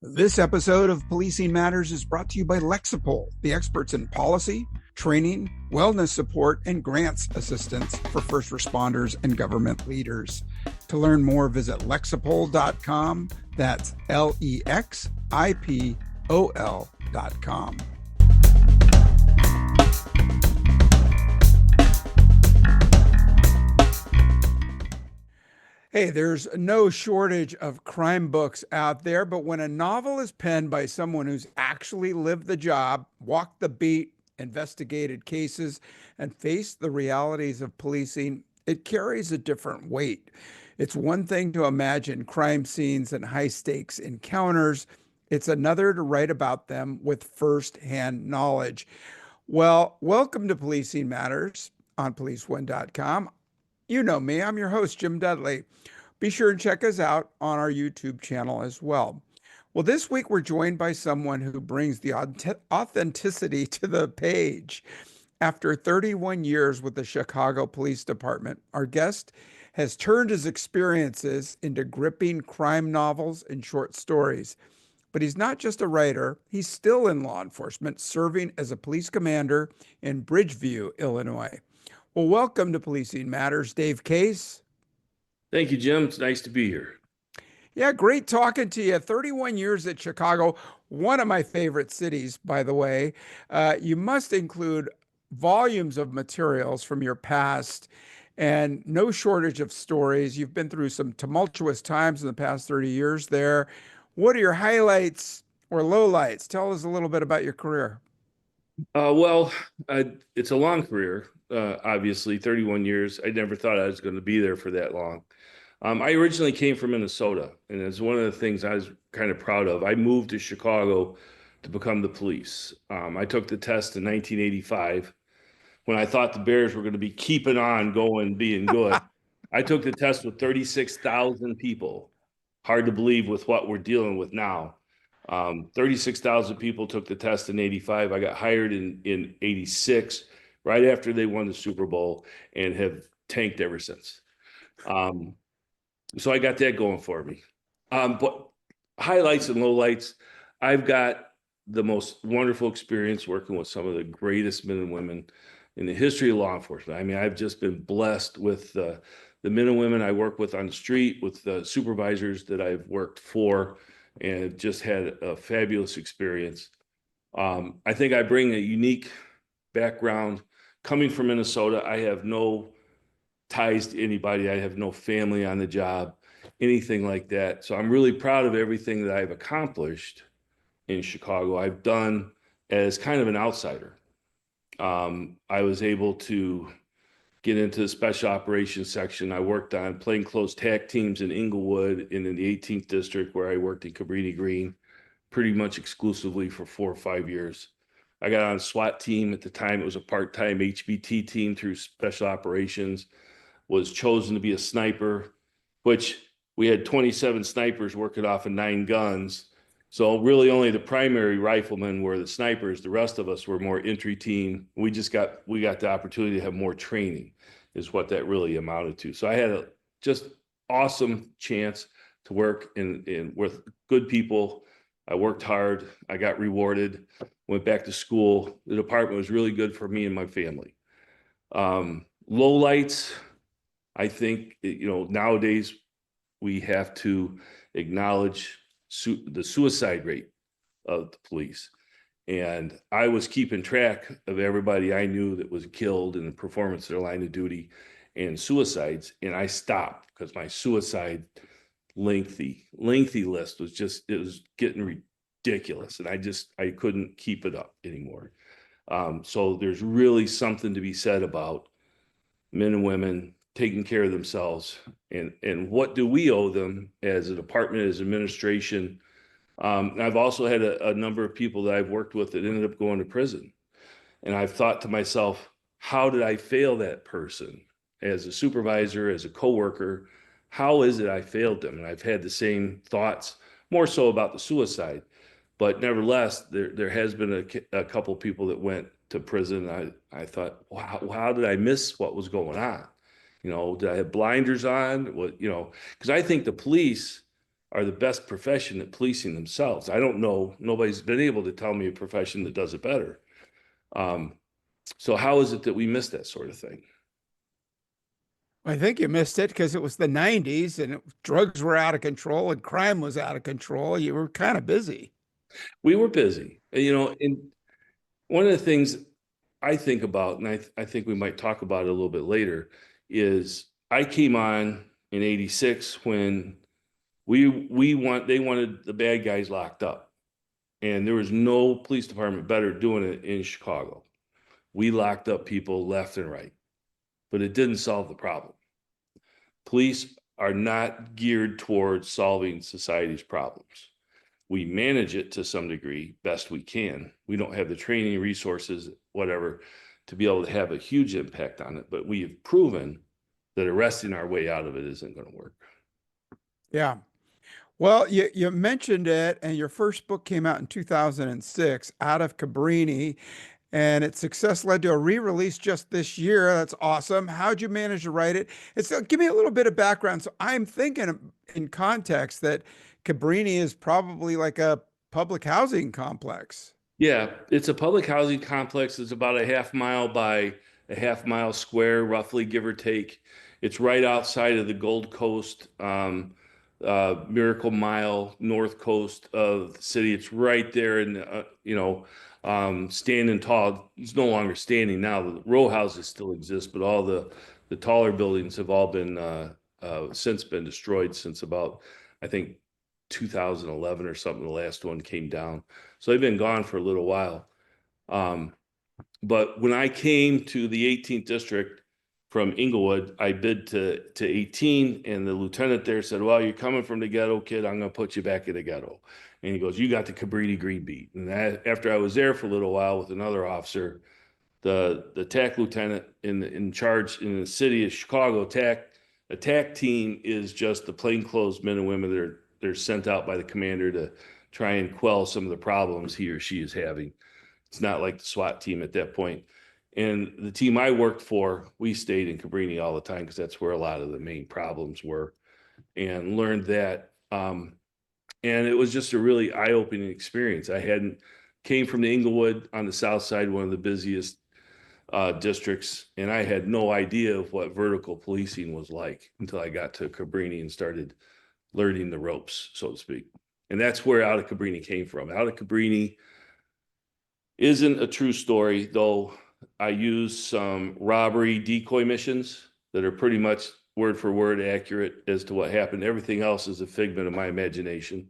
This episode of Policing Matters is brought to you by Lexipol, the experts in policy, training, wellness support, and grants assistance for first responders and government leaders. To learn more, visit lexipol.com. That's LEXIPOL.com. Hey, there's no shortage of crime books out there, but when a novel is penned by someone who's actually lived the job, walked the beat, investigated cases, and faced the realities of policing, it carries a different weight. It's one thing to imagine crime scenes and high stakes encounters, it's another to write about them with firsthand knowledge. Well, welcome to Policing Matters on policeone.com. You know me, I'm your host, Jim Dudley. Be sure and check us out on our YouTube channel as well. Well, this week we're joined by someone who brings the authenticity to the page. After 31 years with the Chicago Police Department, our guest has turned his experiences into gripping crime novels and short stories. But he's not just a writer, he's still in law enforcement, serving as a police commander in Bridgeview, Illinois. Well, welcome to Policing Matters, Dave Case. Thank you, Jim. It's nice to be here. Yeah, great talking to you. 31 years at Chicago, one of my favorite cities, by the way. You must include volumes of materials from your past and no shortage of stories. You've been through some tumultuous times in the past 30 years there. What are your highlights or lowlights? Tell us a little bit about your career. Well, it's a long career, obviously, 31 years. I never thought I was going to be there for that long. I originally came from Minnesota, and it's one of the things I was kind of proud of. I moved to Chicago to become the police. I took the test in 1985 when I thought the Bears were going to be keeping on going, being good. I took the test with 36,000 people. Hard to believe with what we're dealing with now. 36,000 people took the test in 85. I got hired in 86, right after they won the Super Bowl, and have tanked ever since. So I got that going for me. But highlights and lowlights, I've got the most wonderful experience working with some of the greatest men and women in the history of law enforcement. I mean, I've just been blessed with the men and women I work with on the street, with the supervisors that I've worked for, and just had a fabulous experience. I think I bring a unique background. Coming from Minnesota, I have no ties to anybody. I have no family on the job, anything like that. So I'm really proud of everything that I've accomplished in Chicago. I've done as kind of an outsider. I was able to get into the special operations section. I worked on plainclothes TAC teams in Inglewood and in the 18th district, where I worked in Cabrini Green pretty much exclusively for 4 or 5 years. I got on a SWAT team. At the time, it was a part-time HBT team through special operations. Was chosen to be a sniper, which we had 27 snipers working off of 9 guns. So really only the primary riflemen were the snipers. The rest of us were more entry team. We got the opportunity to have more training, is what that really amounted to. So I had a just awesome chance to work in with good people. I worked hard. I got rewarded. Went back to school. The department was really good for me and my family. Lowlights, I think, nowadays we have to acknowledge the suicide rate of the police. And I was keeping track of everybody I knew that was killed in the performance of their line of duty and suicides. And I stopped because my suicide lengthy list it was getting ridiculous. And I couldn't keep it up anymore. So there's really something to be said about men and women taking care of themselves, and what do we owe them as a department, as administration. I've also had a number of people that I've worked with that ended up going to prison. And I've thought to myself, how did I fail that person as a supervisor, as a coworker? How is it I failed them? And I've had the same thoughts, more so about the suicide. But nevertheless, there has been a couple people that went to prison. I thought, wow, how did I miss what was going on? Did I have blinders on? Because I think the police are the best profession at policing themselves. I don't know, nobody's been able to tell me a profession that does it better. Um, so how is it that we miss that sort of thing? I think you missed it because it was the 90s and drugs were out of control and crime was out of control. You were kind of busy. We were busy, and one of the things I think about, and I think we might talk about it a little bit later, is I came on in '86 when they wanted the bad guys locked up, and there was no police department better doing it in Chicago. We locked up people left and right, but it didn't solve the problem. Police are not geared towards solving society's problems. We manage it to some degree, best we can. We don't have the training, resources, whatever, to be able to have a huge impact on it, but we have proven that arresting our way out of it isn't going to work. Yeah. Well, you mentioned it, and your first book came out in 2006, Out of Cabrini, and its success led to a re-release just this year. That's awesome. How'd you manage to write it? Give me a little bit of background. So I'm thinking in context that Cabrini is probably like a public housing complex. Yeah, it's a public housing complex. It's about a half mile by a half mile square, roughly, give or take. It's right outside of the Gold Coast, Miracle Mile, north coast of the city. It's right there, and standing tall. It's no longer standing now. The row houses still exist, but all the taller buildings have all been since been destroyed since about, I think, 2011 or something. The last one came down. So they've been gone for a little while. But when I came to the 18th district from Inglewood, I bid to 18, and the lieutenant there said, "Well, you're coming from the ghetto, kid. I'm going to put you back in the ghetto." And he goes, "You got the Cabrini Green Beat." And after I was there for a little while with another officer, the TAC lieutenant in charge in the city of Chicago, a TAC team is just the plainclothes men and women that they're sent out by the commander to try and quell some of the problems he or she is having. It's not like the SWAT team at that point. And the team I worked for, we stayed in Cabrini all the time because that's where a lot of the main problems were, and learned that. And it was just a really eye-opening experience. I hadn't came from the Inglewood on the south side, one of the busiest districts, and I had no idea of what vertical policing was like until I got to Cabrini and started learning the ropes, so to speak. And that's where Out of Cabrini came from. Out of Cabrini isn't a true story, though I use some robbery decoy missions that are pretty much word for word accurate as to what happened. Everything else is a figment of my imagination.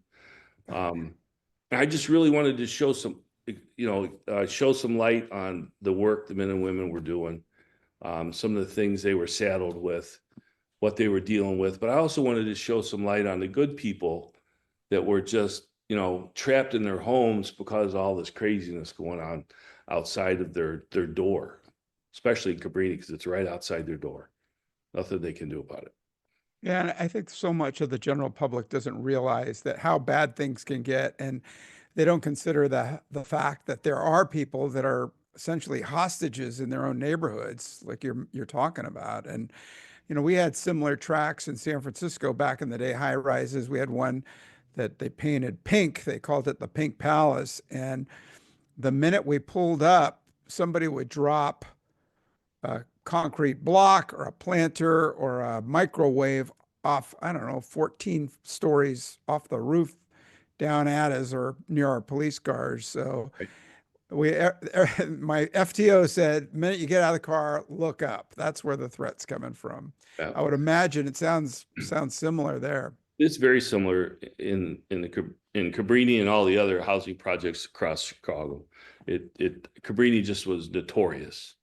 I just really wanted to show some light on the work the men and women were doing, some of the things they were saddled with, what they were dealing with. But I also wanted to show some light on the good people that were just, trapped in their homes because of all this craziness going on outside of their door, especially in Cabrini, because it's right outside their door. Nothing they can do about it. Yeah, and I think so much of the general public doesn't realize that how bad things can get, and they don't consider the fact that there are people that are essentially hostages in their own neighborhoods, like you're talking about. And we had similar tracks in San Francisco back in the day, high rises. We had one that they painted pink. They called it the Pink Palace. And the minute we pulled up, somebody would drop a concrete block or a planter or a microwave off, I don't know, 14 stories off the roof down at us or near our police cars. So Right. my FTO said, minute you get out of the car, look up. That's where the threat's coming from. Yeah. I would imagine it sounds similar there. It's very similar in Cabrini and all the other housing projects across Chicago. Cabrini just was notorious.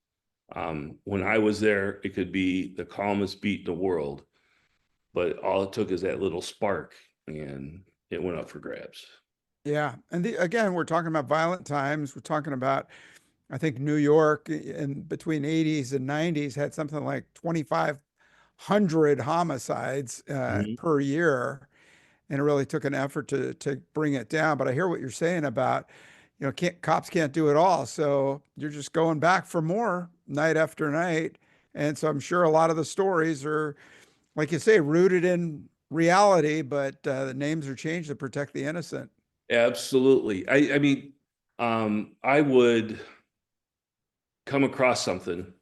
When I was there, it could be the calmest beat in the world, but all it took is that little spark, and it went up for grabs. Yeah. And again, we're talking about violent times. We're talking about, I think New York in between 80s and 90s had something like 2,500 homicides Mhm. per year. And it really took an effort to bring it down. But I hear what you're saying about, cops can't do it all. So you're just going back for more night after night. And so I'm sure a lot of the stories are, like you say, rooted in reality, but the names are changed to protect the innocent. Absolutely. I mean, I would come across something,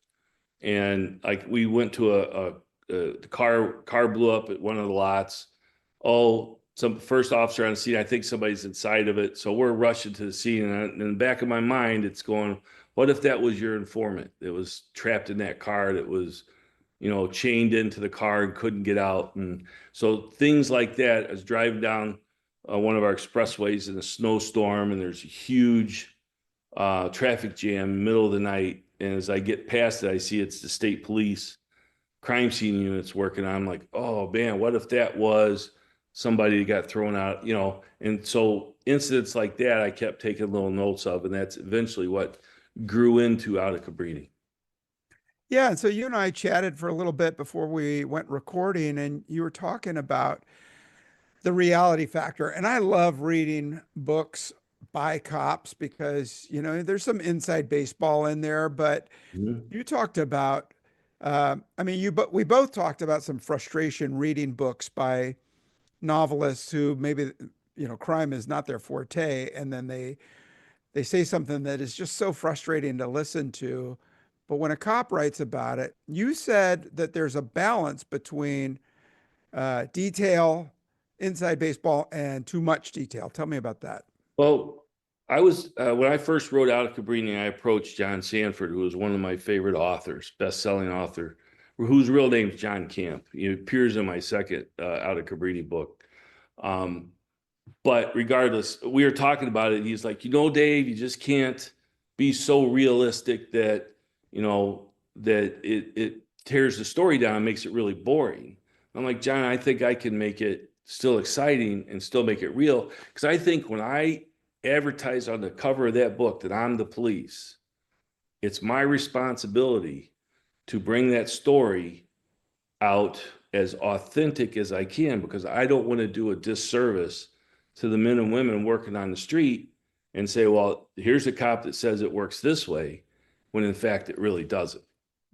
and like we went to the car blew up at one of the lots. Oh, some first officer on the scene. I think somebody's inside of it. So we're rushing to the scene, and in the back of my mind, it's going, what if that was your informant that was trapped in that car, that was, chained into the car and couldn't get out? And so things like that. I was driving down one of our expressways in a snowstorm, and there's a huge traffic jam, middle of the night. And as I get past it, I see it's the state police crime scene units working on. I'm like, oh man, what if that was somebody that got thrown out, And so incidents like that, I kept taking little notes of, and that's eventually what grew into Out of Cabrini. Yeah, and so you and I chatted for a little bit before we went recording, and you were talking about the reality factor. And I love reading books by cops because, there's some inside baseball in there, but Mhm. you talked about, I mean, but we both talked about some frustration reading books by novelists who maybe, crime is not their forte, and then they say something that is just so frustrating to listen to. But when a cop writes about it, you said that there's a balance between detail, inside baseball, and too much detail. Tell me about that. Well, I was when I first wrote Out of Cabrini, I approached John Sanford, who was one of my favorite authors, best-selling author, whose real name's John Camp. He appears in my second Out of Cabrini book. Um, But regardless, we were talking about it. He's like, Dave, you just can't be so realistic that it tears the story down and makes it really boring. I'm like, John, I think I can make it still exciting and still make it real. Because I think when I advertise on the cover of that book that I'm the police, it's my responsibility to bring that story out as authentic as I can, because I don't want to do a disservice to the men and women working on the street and say, well, here's a cop that says it works this way, when in fact it really doesn't.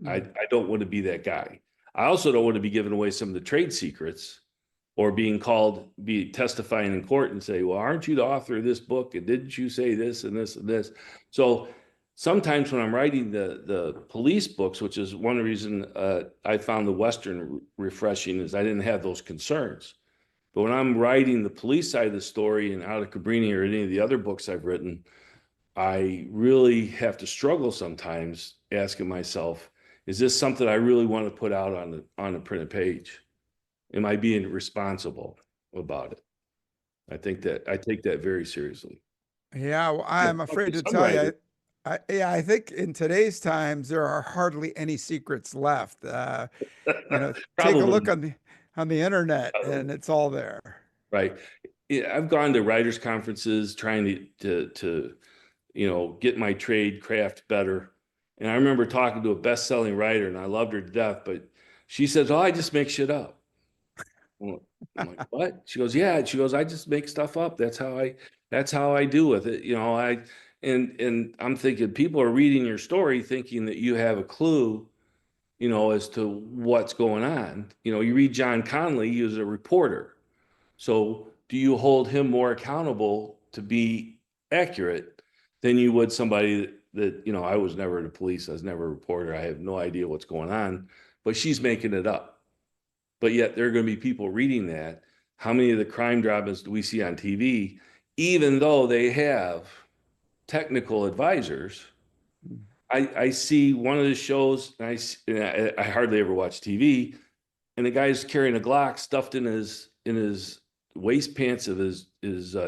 Mm. I don't want to be that guy. I also don't want to be giving away some of the trade secrets, or be testifying in court and say, well, aren't you the author of this book? And didn't you say this and this and this? So sometimes when I'm writing the police books, which is one reason I found the Western refreshing, is I didn't have those concerns. But when I'm writing the police side of the story in Out of Cabrini or any of the other books I've written, I really have to struggle sometimes asking myself, is this something I really want to put out on the printed page? Am I being responsible about it? I take that very seriously. Yeah, well, Yeah, I'm like afraid to some tell you, writers, yeah, I think in today's times there are hardly any secrets left. Take a look probably, on the internet, and probably, it's all there. right. Yeah, I've gone to writers' conferences trying to get my trade craft better. And I remember talking to a best-selling writer, and I loved her to death, but she says, "Oh, I just make shit up." Well, I'm like, "What?" She goes, "Yeah." She goes, "I just make stuff up. That's how I do with it." And I'm thinking people are reading your story thinking that you have a clue, as to what's going on. You read John Connolly, he was a reporter. So do you hold him more accountable to be accurate than you would somebody that I was never the police, I was never a reporter, I have no idea what's going on, but she's making it up. But yet there are going to be people reading that. How many of the crime dramas do we see on TV, even though they have technical advisors? I see one of the shows, and I hardly ever watch TV, and the guy's carrying a Glock stuffed in his waist pants of his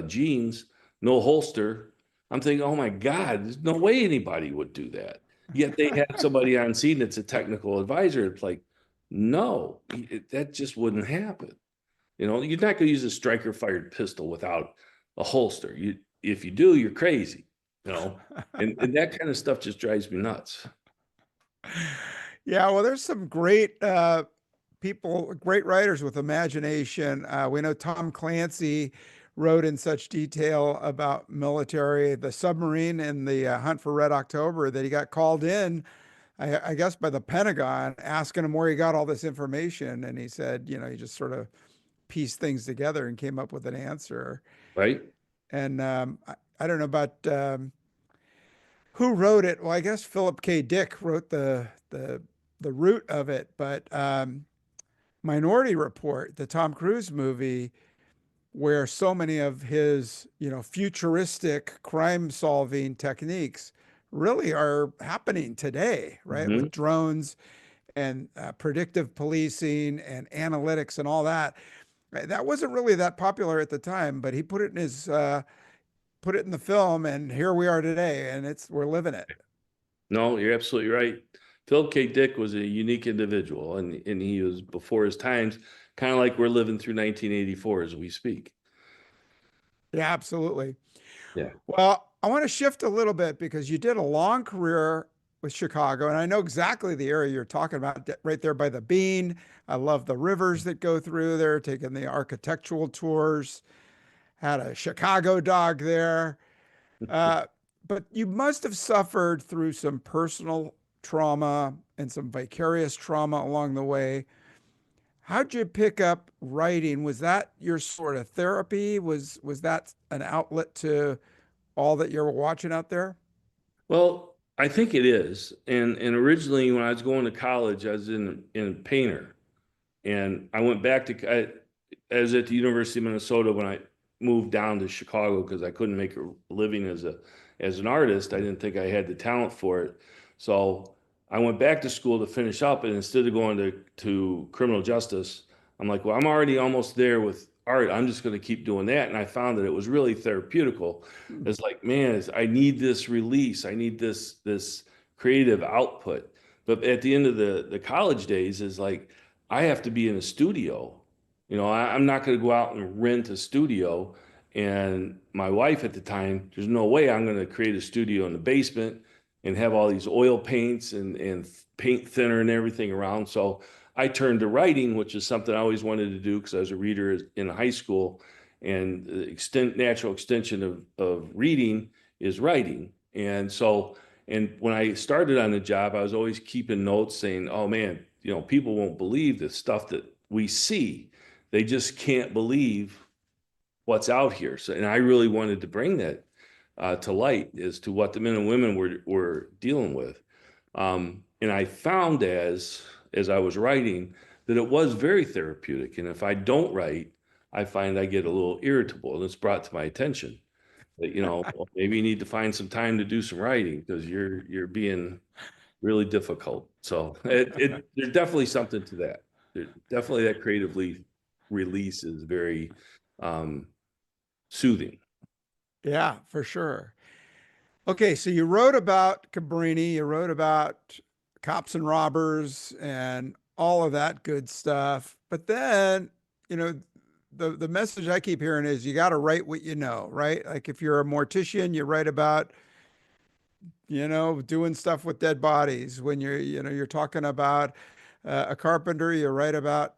jeans, no holster. I'm thinking, oh my God, there's no way anybody would do that. Yet they have somebody on scene that's a technical advisor. It's like, no, that just wouldn't happen. You're not going to use a striker fired pistol without a holster. If you do, you're crazy. You know, and that kind of stuff just drives me nuts. Yeah, well, there's some great people, great writers with imagination. We know Tom Clancy wrote in such detail about military, the submarine in the Hunt for Red October, that he got called in, I guess, by the Pentagon, asking him where he got all this information. And he said, he just sort of pieced things together and came up with an answer. right? And I don't know about who wrote it. Well, I guess Philip K. Dick wrote the root of it, but Minority Report, the Tom Cruise movie, where so many of his, futuristic crime solving techniques really are happening today, right? Hmm. With drones and predictive policing and analytics and all that. That wasn't really that popular at the time, but he put it in his put it in the film, and here we are today, and we're living it. No, you're absolutely right. Phil K. Dick was a unique individual, and he was before his times, kind of like we're living through 1984 as we speak. Yeah, absolutely. Yeah. Well, I want to shift a little bit because you did a long career with Chicago, and I know exactly the area you're talking about, right there by the Bean. I love the rivers that go through there, taking the architectural tours, had a Chicago dog there. Uh, but you must have suffered through some personal trauma and some vicarious trauma along the way. How'd you pick up writing? Was that your sort of therapy? Was that an outlet to all that you're watching out there? Well, I think it is. And originally when I was going to college, I was in painter. And I went back I was at the University of Minnesota when I moved down to Chicago because I couldn't make a living as an artist. I didn't think I had the talent for it. So I went back to school to finish up, and instead of going to criminal justice, I'm like, well, I'm already almost there with art. I'm just going to keep doing that. And I found that it was really therapeutical. Hmm. It's like, man, I need this release. I need this creative output. But at the end of the college days is like, I have to be in a studio. I'm not going to go out and rent a studio. And my wife at the time, there's no way I'm going to create a studio in the basement and have all these oil paints and paint thinner and everything around. So I turned to writing, which is something I always wanted to do because I was a reader in high school. And the natural extension of reading is writing. And when I started on the job, I was always keeping notes saying, oh man, people won't believe the stuff that we see. They just can't believe what's out here. So, and I really wanted to bring that to light as to what the men and women were dealing with. And I found as I was writing that it was very therapeutic. And if I don't write, I find I get a little irritable, and it's brought to my attention that, well, maybe you need to find some time to do some writing because you're being really difficult. So there's definitely something to that. Definitely that creatively release is very um, soothing. Yeah, for sure. Okay, so you wrote about Cabrini, you wrote about cops and robbers and all of that good stuff. But then, you know, the message I keep hearing is you got to write what you know, right? Like if you're a mortician, you write about, doing stuff with dead bodies. When you're talking about a carpenter, you write about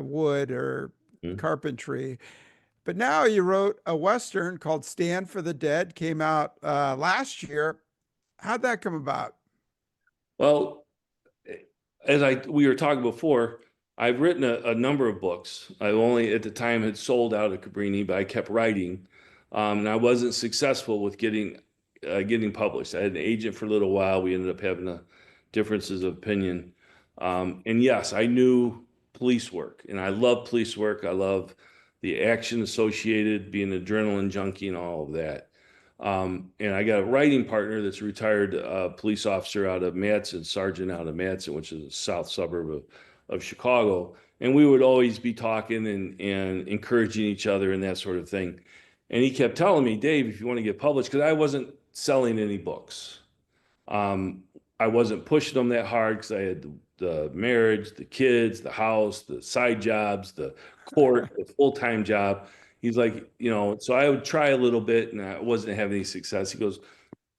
wood or Mhm. carpentry. But now you wrote a Western called Stand for the Dead, came out last year. How'd that come about? Well, as we were talking before, I've written a number of books. I only at the time had sold out of Cabrini, but I kept writing, and I wasn't successful with getting published. I had an agent for a little while. We ended up having differences of opinion. And yes, I knew police work, and I love police work. I love the action associated, being an adrenaline junkie, and all of that. And I got a writing partner that's a retired police officer out of Matson, sergeant out of Matson, which is a south suburb of Chicago. And we would always be talking and encouraging each other and that sort of thing. And he kept telling me, Dave, if you want to get published, because I wasn't selling any books. Um, I wasn't pushing them that hard because I had the marriage, the kids, the house, the side jobs, the court, the full-time job. He's like, so I would try a little bit and I wasn't having any success. He goes,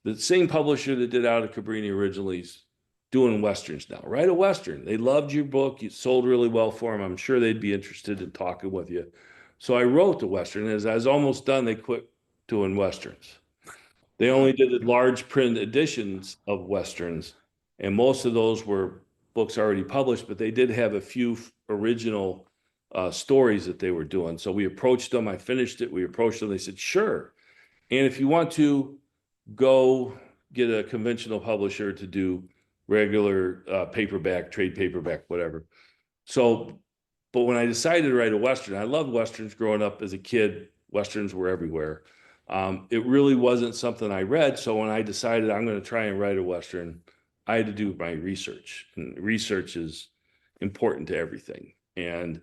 the same publisher that did Out of Cabrini originally is doing Westerns now. Write a Western. They loved your book. You sold really well for them. I'm sure they'd be interested in talking with you. So I wrote the Western. As I was almost done, they quit doing Westerns. They only did large print editions of Westerns, and most of those were books already published, but they did have a few original stories that they were doing. So we approached them. I finished it. We approached them. They said, sure. And if you want to go get a conventional publisher to do regular paperback, trade paperback, whatever. So, but when I decided to write a Western, I loved Westerns growing up as a kid. Westerns were everywhere. It really wasn't something I read. So when I decided I'm going to try and write a Western, I had to do my research. And research is important to everything. And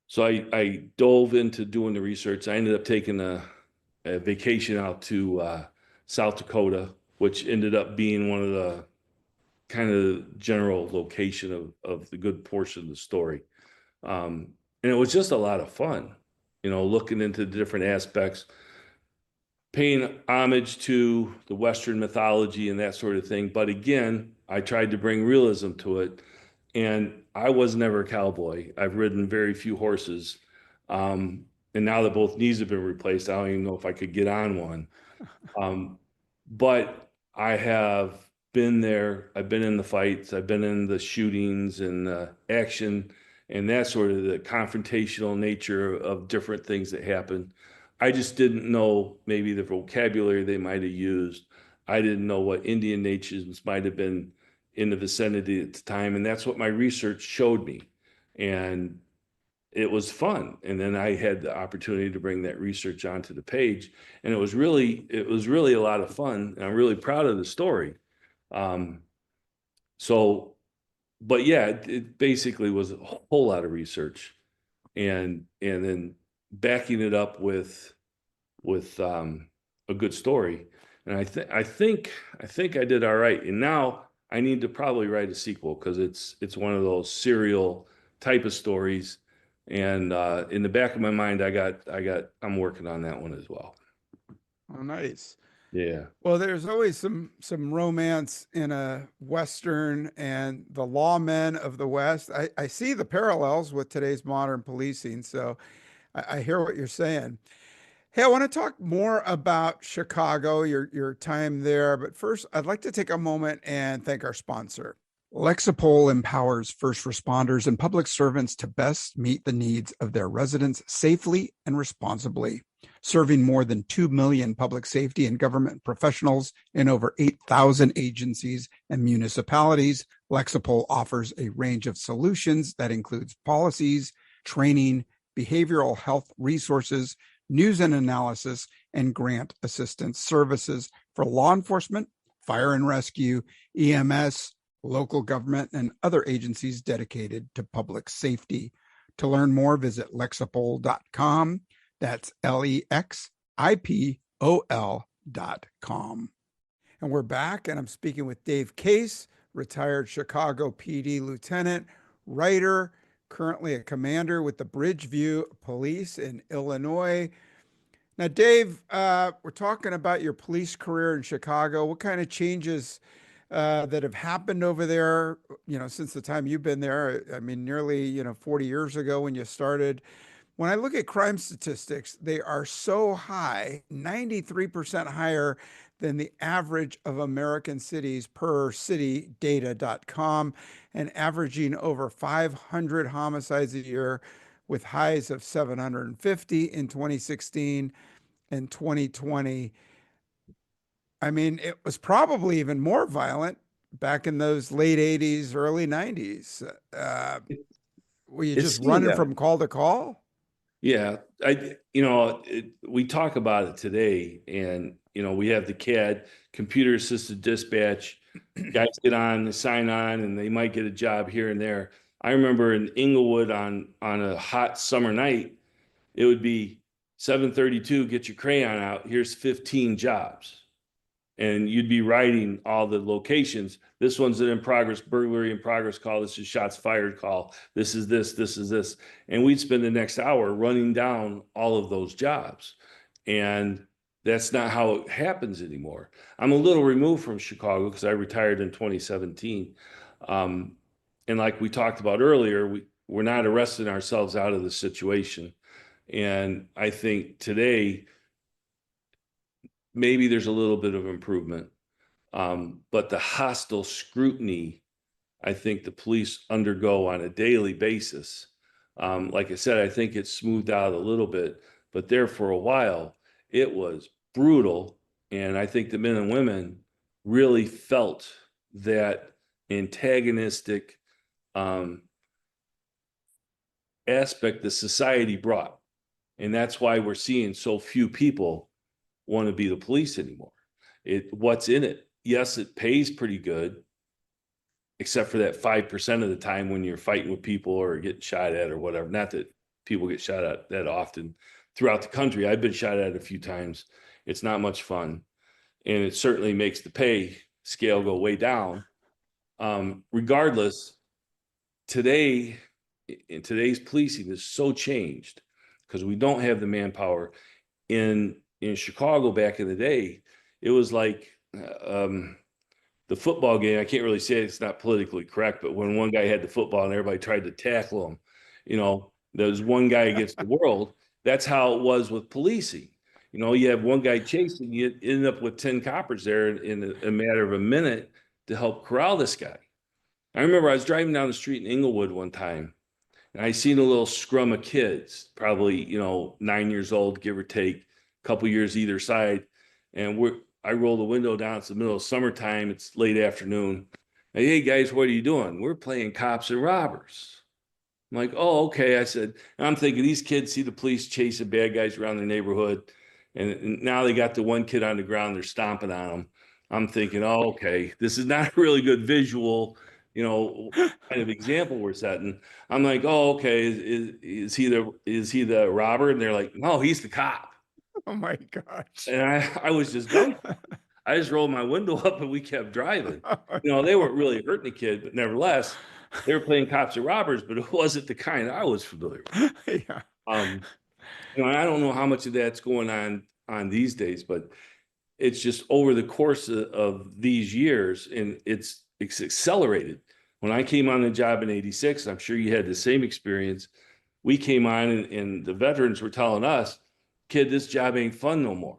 so I dove into doing the research. I ended up taking a vacation out to South Dakota, which ended up being one of the kind of general location of the good portion of the story. And it was just a lot of fun, looking into the different aspects, paying homage to the Western mythology and that sort of thing. But again, I tried to bring realism to it. And I was never a cowboy. I've ridden very few horses. And now that both knees have been replaced, I don't even know if I could get on one. But I have been there. I've been in the fights. I've been in the shootings and the action and that sort of the confrontational nature of different things that happen. I just didn't know maybe the vocabulary they might have used. I didn't know what Indian nations might have been in the vicinity at the time. And that's what my research showed me. And it was fun. And then I had the opportunity to bring that research onto the page. And it was really a lot of fun. And I'm really proud of the story. Um, so, but yeah, it basically was a whole lot of research and then backing it up with a good story. And I think I did all right. And now I need to probably write a sequel because it's one of those serial type of stories. And in the back of my mind, I'm working on that one as well. Oh, nice. Yeah. Well, there's always some romance in a Western and the lawmen of the West. I see the parallels with today's modern policing, so I hear what you're saying. Hey, I want to talk more about Chicago, your time there, but first, I'd like to take a moment and thank our sponsor. Lexipol empowers first responders and public servants to best meet the needs of their residents safely and responsibly. Serving more than 2 million public safety and government professionals in over 8,000 agencies and municipalities, Lexipol offers a range of solutions that includes policies, training, behavioral health resources, news and analysis, and grant assistance services for law enforcement, fire and rescue, EMS, local government, and other agencies dedicated to public safety. To learn more, visit lexipol.com. That's LEXIPOL.com. And we're back, and I'm speaking with Dave Case, retired Chicago PD lieutenant, writer, currently a commander with the Bridgeview Police in Illinois. Now, Dave, we're talking about your police career in Chicago. What kind of changes that have happened over there, since the time you've been there? I mean, nearly, 40 years ago when you started. When I look at crime statistics, they are so high, 93% higher than the average of American cities per citydata.com, and averaging over 500 homicides a year with highs of 750 in 2016 and 2020. I mean, it was probably even more violent back in those late 80s, early 90s. Were you It just seemed running that from call to call? Yeah, we talk about it today, and we have the CAD, computer assisted dispatch. Guys get on, they sign on, and they might get a job here and there. I remember in Inglewood on a hot summer night, it would be 7:32. Get your crayon out. Here's 15 jobs, and you'd be writing all the locations. This one's an in progress, burglary in progress call. This is shots fired call. This is this, this is this. And we'd spend the next hour running down all of those jobs. And that's not how it happens anymore. I'm a little removed from Chicago because I retired in 2017. And like we talked about earlier, we're not arresting ourselves out of the situation. And I think today, maybe there's a little bit of improvement. But the hostile scrutiny, I think the police undergo on a daily basis, Like I said, I think it's smoothed out a little bit, but there for a while, it was brutal. And I think the men and women really felt that antagonistic um, aspect that society brought. And that's why we're seeing so few people want to be the police anymore. What's in it? Yes, it pays pretty good, except for that 5% of the time when you're fighting with people or getting shot at or whatever. Not that people get shot at that often throughout the country. I've been shot at a few times. It's not much fun. And it certainly makes the pay scale go way down. Regardless, today, in today's policing is so changed because we don't have the manpower. In Chicago back in the day, it was like the football game. I can't really say it's not politically correct, but when one guy had the football and everybody tried to tackle him, there's one guy against the world. That's how it was with policing. You have one guy chasing, you end up with 10 coppers there in a matter of a minute to help corral this guy. I remember I was driving down the street in Inglewood one time, and I seen a little scrum of kids, probably, 9 years old, give or take, a couple years either side. And I roll the window down. It's the middle of summertime. It's late afternoon. Hey guys, what are you doing? We're playing cops and robbers. I'm like, oh, okay. I said, and I'm thinking these kids see the police chasing bad guys around their neighborhood. And now they got the one kid on the ground, they're stomping on him. I'm thinking, oh, okay, this is not a really good visual, kind of example we're setting. I'm like, oh, okay, is he the robber? And they're like, no, he's the cop. Oh my gosh. And I was just done. I just rolled my window up and we kept driving. They weren't really hurting the kid, but nevertheless, they were playing cops and robbers, but it wasn't the kind I was familiar with. Yeah. I don't know how much of that's going on these days, but it's just over the course of these years, and it's accelerated. When I came on the job in '86, I'm sure you had the same experience. We came on and the veterans were telling us, kid, this job ain't fun no more.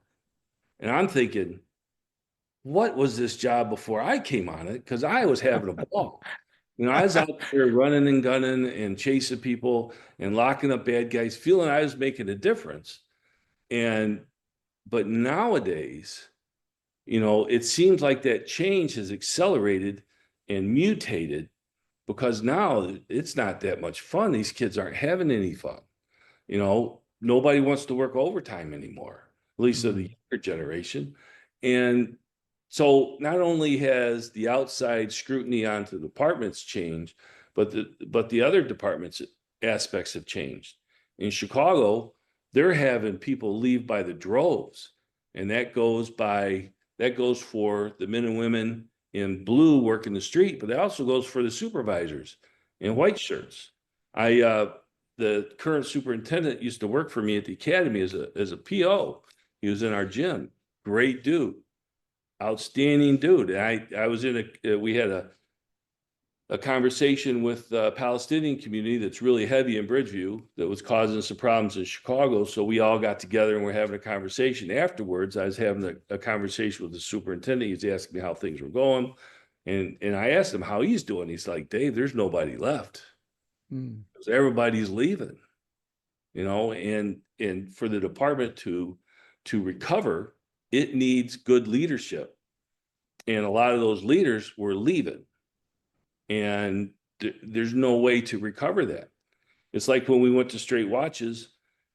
And I'm thinking, what was this job before I came on it? Because I was having a ball. I was out there running and gunning and chasing people and locking up bad guys, feeling I was making a difference. But nowadays, it seems like that change has accelerated and mutated because now it's not that much fun. These kids aren't having any fun. Nobody wants to work overtime anymore, at least of the younger generation. And so not only has the outside scrutiny onto the departments changed, but the other departments aspects have changed. In Chicago, they're having people leave by the droves, and that goes for the men and women in blue working the street, but it also goes for the supervisors in white shirts. The current superintendent used to work for me at the academy as a PO. He was in our gym. Great dude, outstanding dude. I was we had a conversation with the Palestinian community that's really heavy in Bridgeview that was causing some problems in Chicago. So we all got together and we're having a conversation. Afterwards, I was having a conversation with the superintendent. He's asking me how things were going. And I asked him how he's doing. He's like, Dave, there's nobody left. Because everybody's leaving, and for the department to recover, it needs good leadership. And a lot of those leaders were leaving. And there's no way to recover that. It's like when we went to straight watches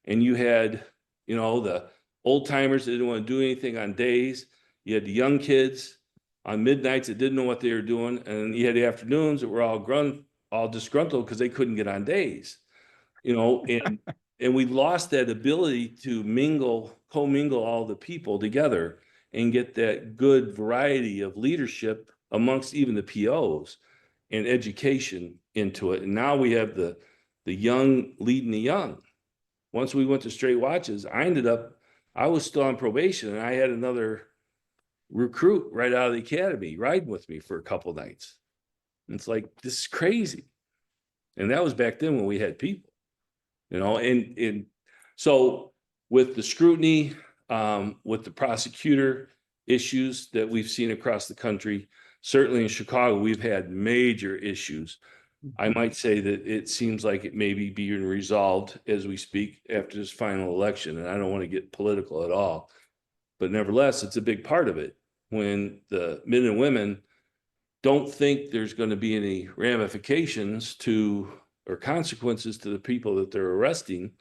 and you had, the old timers that didn't want to do anything on days. You had the young kids on midnights that didn't know what they were doing. And you had the afternoons that were all disgruntled because they couldn't get on days, and we lost that ability to commingle all the people together and get that good variety of leadership amongst even the POs and education into it. And now we have the young leading the young. Once we went to straight watches, I was still on probation and I had another recruit right out of the academy riding with me for a couple of nights. And it's like, this is crazy. And that was back then when we had people, and so with the scrutiny, with the prosecutor issues that we've seen across the country, certainly in Chicago, we've had major issues I Mhm. might say that it seems like it may be being resolved as we speak after this final election, and I don't want to get political at all. But nevertheless, it's a big part of it. When the men and women don't think there's going to be any ramifications to or consequences to the people that they're arresting,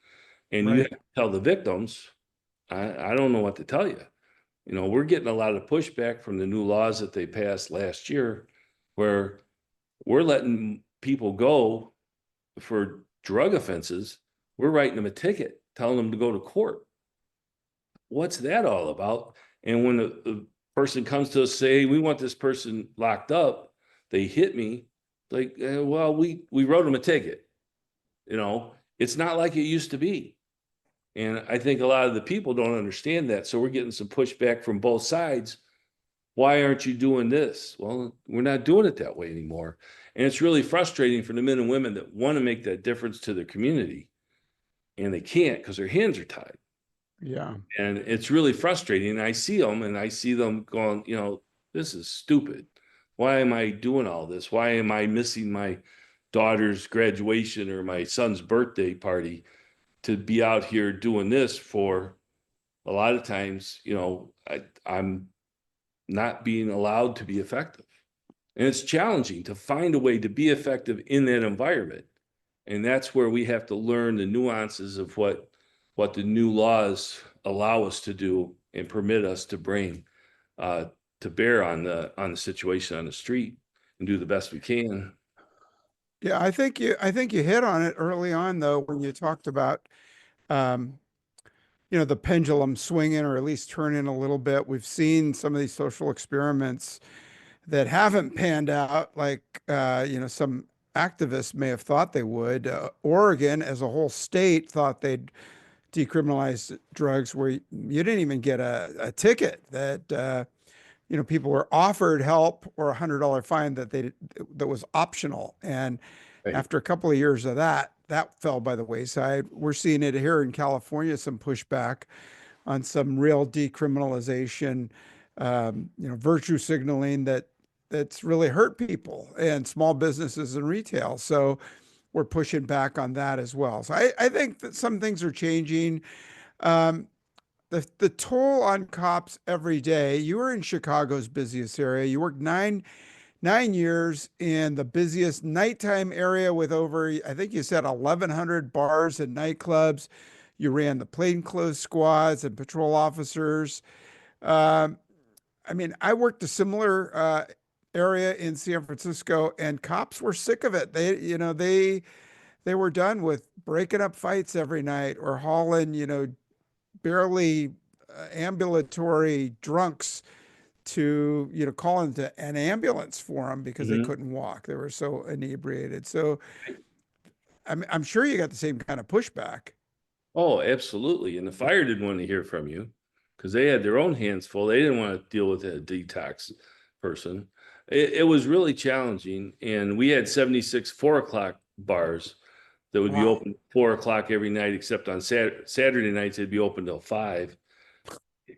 and you have Right. to tell the victims, I don't know what to tell you. You know, we're getting a lot of pushback from the new laws that they passed last year, where we're letting people go for drug offenses. We're writing them a ticket, telling them to go to court. What's that all about? And when the person comes to us, say, we want this person locked up, they hit me like, well, we wrote them a ticket. You know, it's not like it used to be. And I think a lot of the people don't understand that. So we're getting some pushback from both sides. Why aren't you doing this? Well, we're not doing it that way anymore. And it's really frustrating for the men and women that want to make that difference to their community and they can't because their hands are tied. Yeah. And it's really frustrating. I see them and I see them going, you know, this is stupid. Why am I doing all this? Why am I missing my daughter's graduation or my son's birthday party to be out here doing this for a lot of times, you know, I'm not being allowed to be effective. And it's challenging to find a way to be effective in that environment. And that's where we have to learn the nuances of what the new laws allow us to do and permit us to bring uh, to bear on the situation on the street and do the best we can. Yeah, I think you hit on it early on though when you talked about um, the pendulum swinging or at least turning a little bit. We've seen some of these social experiments that haven't panned out like some activists may have thought they would. Oregon as a whole state thought they'd decriminalize drugs where you didn't even get a ticket that people were offered help or $100 fine that was optional. And Right. after a couple of years of that fell by the wayside. We're seeing it here in California, some pushback on some real decriminalization, virtue signaling that's really hurt people and small businesses and retail. So we're pushing back on that as well. So I think that some things are changing. Um, the toll on cops every day. You were in Chicago's busiest area. You worked nine years in the busiest nighttime area with over, I think you said 1,100 bars and nightclubs. You ran the plainclothes squads and patrol officers. Um, I mean, I worked a similar area in San Francisco, and cops were sick of it. They were done with breaking up fights every night or hauling, barely ambulatory drunks to call into an ambulance for them because they Mhm. couldn't walk. They were so inebriated. So I'm sure you got the same kind of pushback. Oh, absolutely. And the fire didn't want to hear from you because they had their own hands full. They didn't want to deal with a detox person. It was really challenging. And we had 76 4 o'clock bars that would be Wow. open 4 o'clock every night, except on Saturday nights, they'd be open till 5.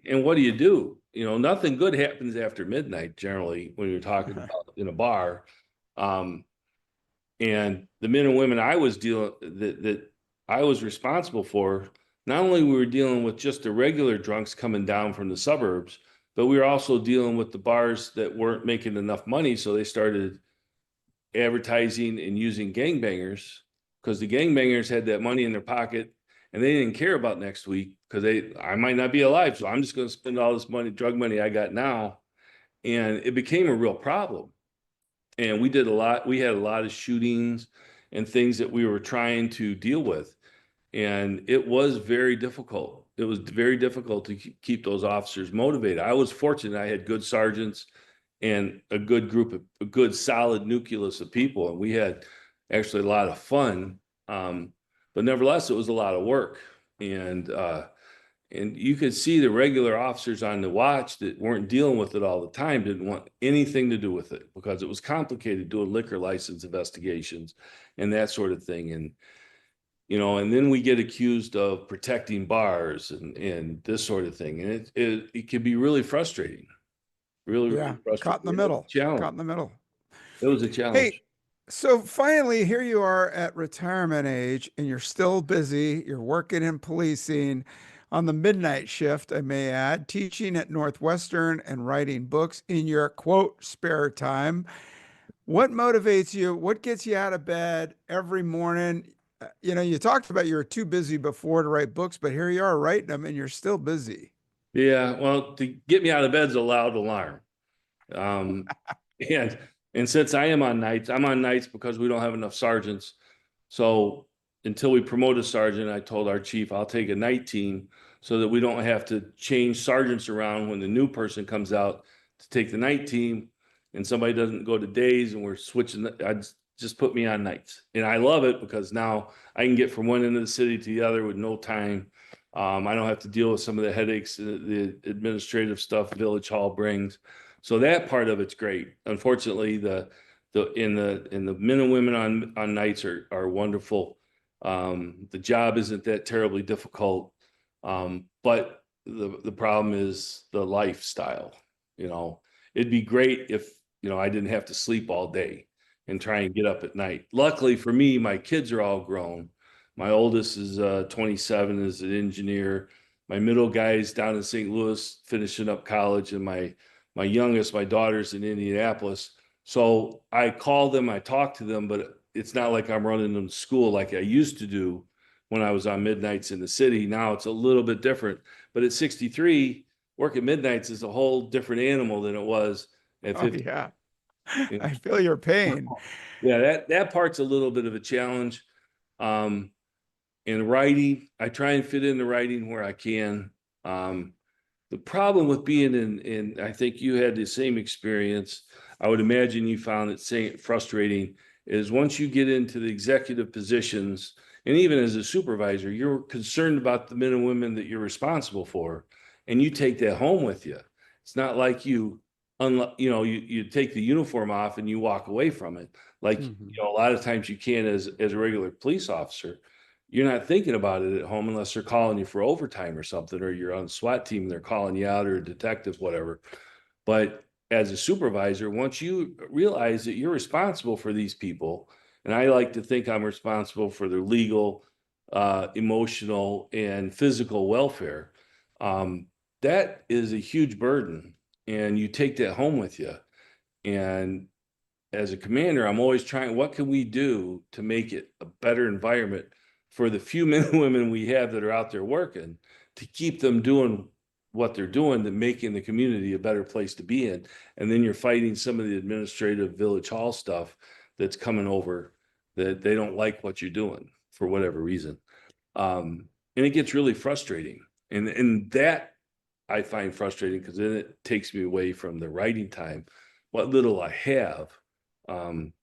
And what do you do? You know, nothing good happens after midnight generally when you're talking about in a bar. Um, and the men and women I was dealing that I was responsible for, not only we were dealing with just the regular drunks coming down from the suburbs, but we were also dealing with the bars that weren't making enough money, so they started advertising and using gangbangers because the gangbangers had that money in their pocket and they didn't care about next week because I might not be alive, so I'm just going to spend all this money, drug money I got now, and it became a real problem. And we had a lot of shootings and things that we were trying to deal with. And it was very difficult. It was very difficult to keep those officers motivated. I was fortunate I had good sergeants and a good group of a good solid nucleus of people. And we had actually a lot of fun. But nevertheless, it was a lot of work. And you could see the regular officers on the watch that weren't dealing with it all the time didn't want anything to do with it because it was complicated doing liquor license investigations and that sort of thing. And, you know, and then we get accused of protecting bars and this sort of thing. And it can be really frustrating, really, really Yeah, frustrating. caught in the It was a middle. challenge. Caught in the middle. It was a Hey, challenge. So finally, here you are at retirement age, and you're still busy. You're working in policing on the midnight shift, I may add, teaching at Northwestern and writing books in your quote spare time. What motivates you? What gets you out of bed every morning? You talked about you were too busy before to write books, but here you are writing them and you're still busy. Yeah, well, to get me out of bed is a loud alarm. Um, and and since I am on nights, I'm on nights because we don't have enough sergeants. So until we promote a sergeant, I told our chief I'll take a night team so that we don't have to change sergeants around when the new person comes out to take the night team and somebody doesn't go to days and we're switching. I just put me on nights. And I love it because now I can get from one end of the city to the other with no time. I don't have to deal with some of the headaches, the administrative stuff Village Hall brings. So that part of it's great. Unfortunately, the men and women on nights are wonderful. The job isn't that terribly difficult, but the problem is the lifestyle. You know, it'd be great if I didn't have to sleep all day and try and get up at night. Luckily for me, my kids are all grown. My oldest is 27, is an engineer. My middle guy is down in St. Louis finishing up college, and my youngest, my daughter's in Indianapolis. So I call them, I talk to them, but it's not like I'm running them to school like I used to do when I was on midnights in the city. Now it's a little bit different. But at 63, working midnights is a whole different animal than it was at Oh 50. yeah. You I feel your pain. know? Yeah, that part's a little bit of a challenge. Um, in writing, I try and fit in the writing where I can. Um, the problem with being in, I think you had the same experience. I would imagine you found it same frustrating, is once you get into the executive positions, and even as a supervisor, you're concerned about the men and women that you're responsible for, and you take that home with you. It's not like you take the uniform off and you walk away from it. Like, Mhm. a lot of times you can as a regular police officer. You're not thinking about it at home unless they're calling you for overtime or something, or you're on the SWAT team and they're calling you out, or a detective, whatever. But as a supervisor, once you realize that you're responsible for these people, and I like to think I'm responsible for their legal, emotional, and physical welfare, um, that is a huge burden. And you take that home with you. And as a commander, I'm always trying, what can we do to make it a better environment for the few men and women we have that are out there working, to keep them doing what they're doing, to making the community a better place to be in. And then you're fighting some of the administrative village hall stuff that's coming over, that they don't like what you're doing for whatever reason. And it gets really frustrating. And that I find frustrating because then it takes me away from the writing time. What little I have, um,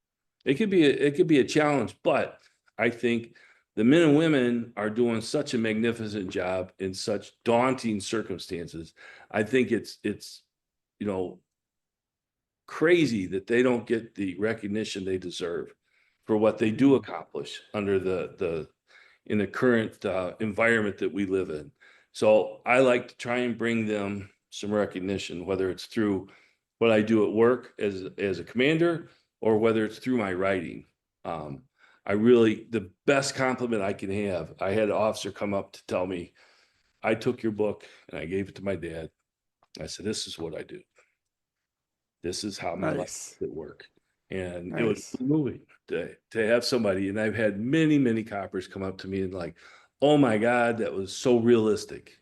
it could be a challenge, but I think the men and women are doing such a magnificent job in such daunting circumstances. I think it's you know crazy that they don't get the recognition they deserve for what they do Mhm. accomplish under the in the current environment that we live in. So I like to try and bring them some recognition, whether it's through what I do at work as a commander, or whether it's through my writing. Um, the best compliment I can have, I had an officer come up to tell me, I took your book and I gave it to my dad. I said, this is what I do. This is how my life Nice. is at work. And it was Nice. moving to have somebody, and I've had many, many coppers come up to me and like, oh my God, that was so realistic,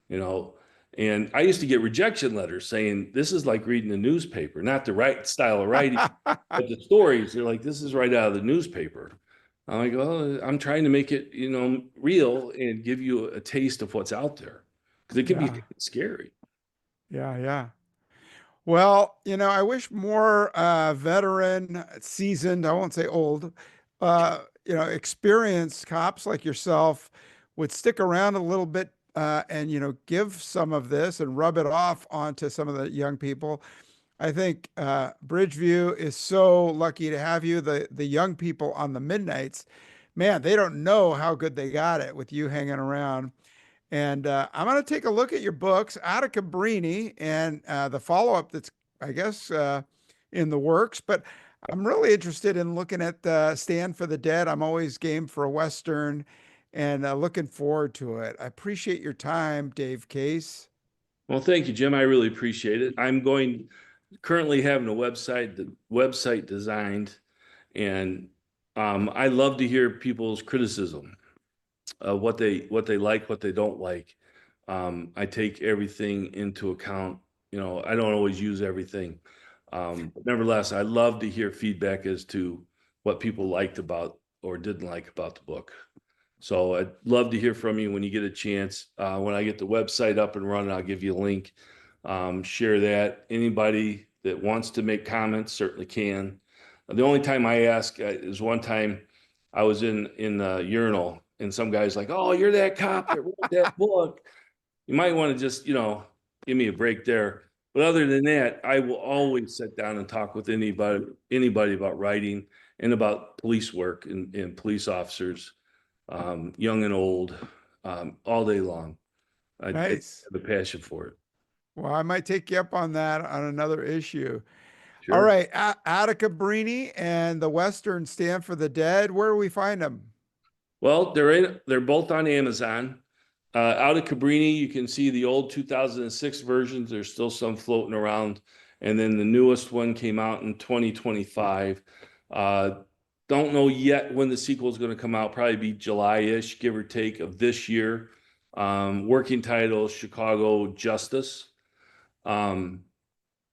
you know. And I used to get rejection letters saying, this is like reading a newspaper, not the right style of writing, but the stories, they're like, this is right out of the newspaper. I'm like, well, I'm trying to make it, real and give you a taste of what's out there. Because it can be Yeah. scary. Yeah. Yeah. Well, I wish more veteran, seasoned, I won't say old, experienced cops like yourself would stick around a little bit and, give some of this and rub it off onto some of the young people. I think Bridgeview is so lucky to have you. The young people on the midnights, man, they don't know how good they got it with you hanging around. And I'm going to take a look at your books out of Cabrini and the follow up that's, I guess, in the works. But I'm really interested in looking at the Stand for the Dead. I'm always game for a Western and looking forward to it. I appreciate your time, Dave Case. Well, thank you, Jim. I really appreciate it. I'm going currently having the website designed, and I love to hear people's criticism, what they like, what they don't like. I take everything into account. I don't always use everything. But nevertheless, I love to hear feedback as to what people liked about or didn't like about the book. So I'd love to hear from you when you get a chance. When I get the website up and running, I'll give you a link. Share that. Anybody that wants to make comments certainly can. The only time I ask is one time I was in the urinal and some guy's like, "Oh, you're that cop that wrote that book. You might want to just, give me a break there." But other than that, I will always sit down and talk with anybody about writing and about police work and police officers, young and old, all day long. I have Nice. a passion for it. Well, I might take you up on that on another issue. All Sure. right, Attica Cabrini and the Western Stand for the Dead. Where do we find them? Well, they're both on Amazon. Out of Cabrini, you can see the old 2006 versions. There's still some floating around. And then the newest one came out in 2025. Don't know yet when the sequel is going to come out, probably be July-ish, give or take, of this year. Working title, Chicago Justice. And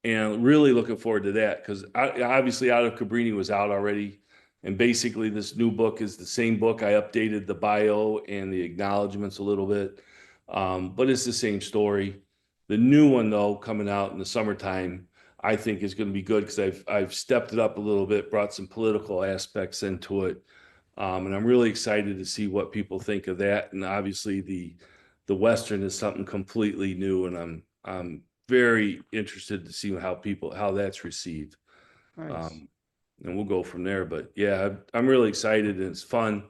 really looking forward to that because obviously Out of Cabrini was out already. And basically, this new book is the same book. I updated the bio and the acknowledgments a little bit, but it's the same story. The new one, though, coming out in the summertime, I think is going to be good because I've stepped it up a little bit, brought some political aspects into it, and I'm really excited to see what people think of that. And obviously, the Western is something completely new, and I'm very interested to see how that's received. Nice. And we'll go from there. But yeah, I'm really excited and it's fun.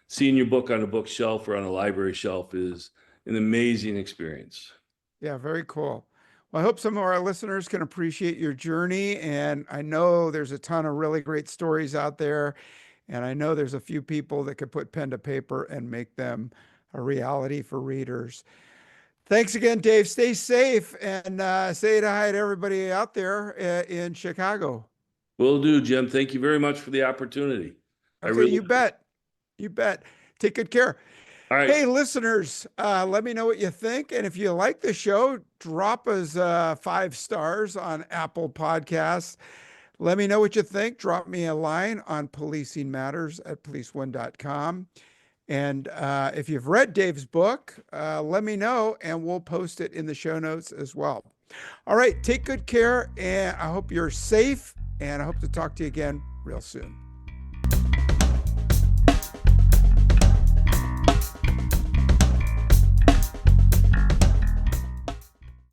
Seeing your book on a bookshelf or on a library shelf is an amazing experience. Yeah, very cool. Well, I hope some of our listeners can appreciate your journey. And I know there's a ton of really great stories out there. And I know there's a few people that could put pen to paper and make them a reality for readers. Thanks again, Dave. Stay safe and say hi to everybody out there in Chicago. Will do, Jim. Thank you very much for the opportunity. I Okay, really, you bet. You bet. Take good care. all right. Hey, listeners, let me know what you think. And if you like the show, drop us 5 stars on Apple Podcasts. Let me know what you think. Drop me a line on policing matters at policeone.com. And if you've read Dave's book, let me know and we'll post it in the show notes as well. All right, take good care. And I hope you're safe. And I hope to talk to you again real soon.